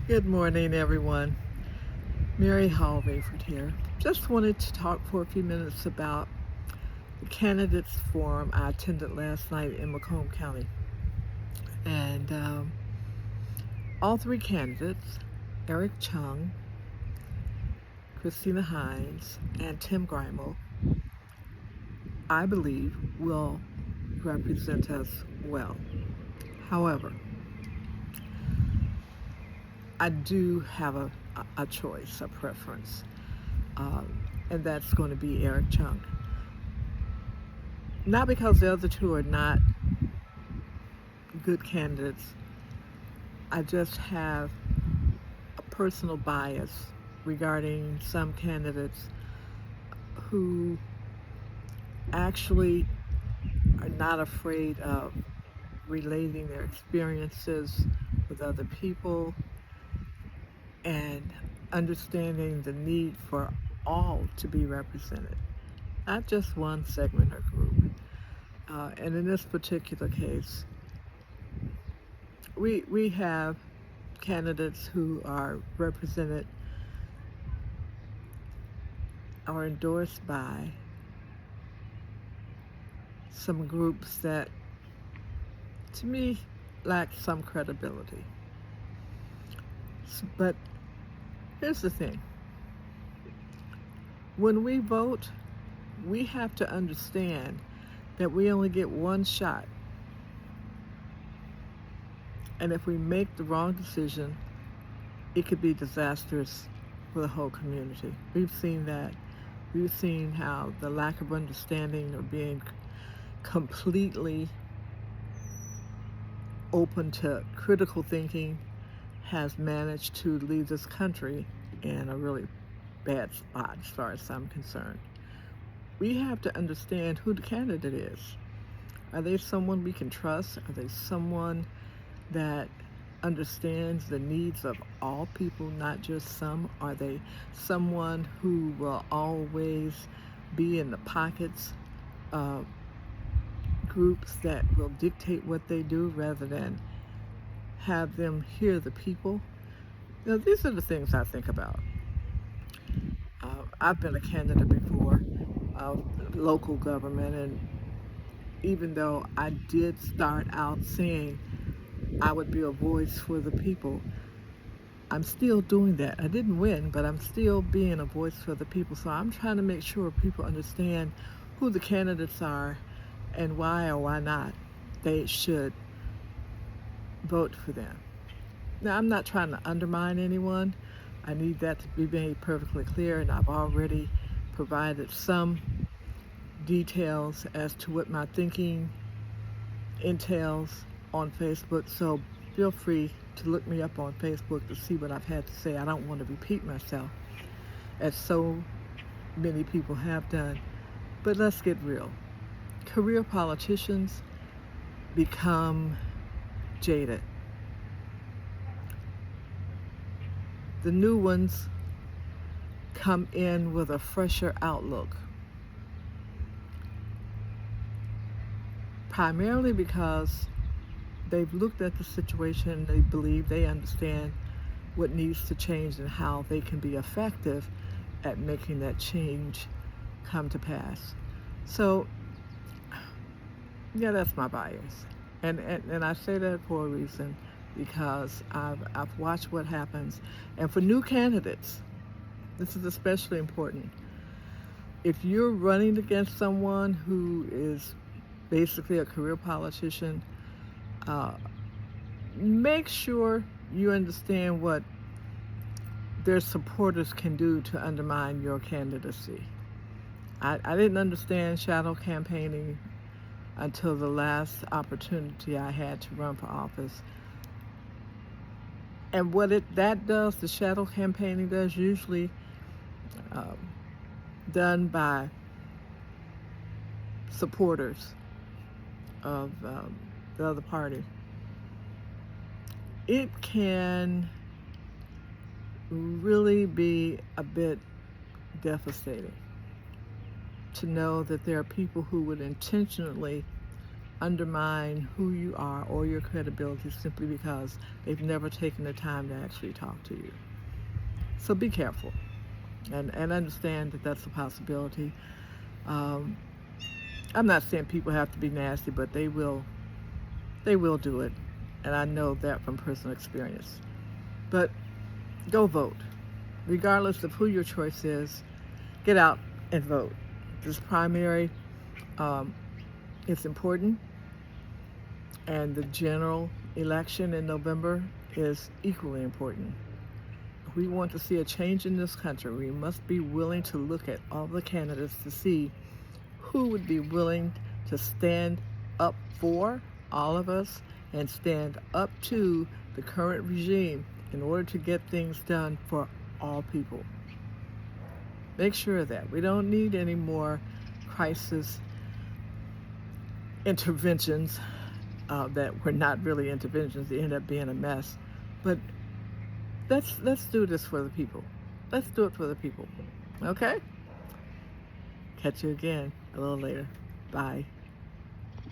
Good morning, everyone. Mary Hall-Rayford here. Just wanted to talk for a few minutes about the candidates forum I attended last night in Macomb County. And all three candidates, Eric Chung, Christina Hines, and Tim Grimel, I believe will represent us well. However, I do have a choice, a preference, and that's going to be Eric Chung. Not because the other two are not good candidates. I just have a personal bias regarding some candidates who actually are not afraid of relating their experiences with other people and understanding the need for all to be represented, not just one segment or group. And in this particular case, we have candidates who are represented or endorsed by some groups that, to me, lack some credibility. But here's the thing: when we vote, we have to understand that we only get one shot. And if we make the wrong decision, it could be disastrous for the whole community. We've seen that. We've seen how the lack of understanding or being completely open to critical thinking has managed to leave this country in a really bad spot as far as I'm concerned. We have to understand who the candidate is. Are they someone we can trust? Are they someone that understands the needs of all people, not just some? Are they someone who will always be in the pockets of groups that will dictate what they do rather than have them hear the people? These are the things I think about. I've been a candidate before of local government, and even though I did start out saying I would be a voice for the people, I'm still doing that. I didn't win, but I'm still being a voice for the people. So I'm trying to make sure people understand who the candidates are and why or why not they should vote for them. Now, I'm not trying to undermine anyone. I need that to be made perfectly clear, and I've already provided some details as to what my thinking entails on Facebook. So feel free to look me up on Facebook to see what I've had to say. I don't want to repeat myself, as so many people have done. But let's get real. Career politicians become jaded. The new ones come in with a fresher outlook, primarily because they've looked at the situation, they believe they understand what needs to change and how they can be effective at making that change come to pass. So, yeah, that's my bias. And I say that for a reason, because I've watched what happens. And for new candidates, this is especially important. If you're running against someone who is basically a career politician, uh, make sure you understand what their supporters can do to undermine your candidacy. I didn't understand shadow campaigning until the last opportunity I had to run for office. And what that does, the shadow campaigning does, usually um, done by supporters of the other party, it can really be a bit devastating to know that there are people who would intentionally undermine who you are or your credibility simply because they've never taken the time to actually talk to you. So be careful and understand that that's a possibility. Um, I'm not saying people have to be nasty, but they will do it, and I know that from personal experience. But go vote, regardless of who your choice is. Get out and vote. This primary um, is important, and the general election in November is equally important. If we want to see a change in this country, we must be willing to look at all the candidates to see who would be willing to stand up for all of us and stand up to the current regime in order to get things done for all people. Make sure of that. We don't need any more crisis interventions that were not really interventions. They end up being a mess. But let's do this for the people. Let's do it for the people. Okay? Catch you again a little later. Bye.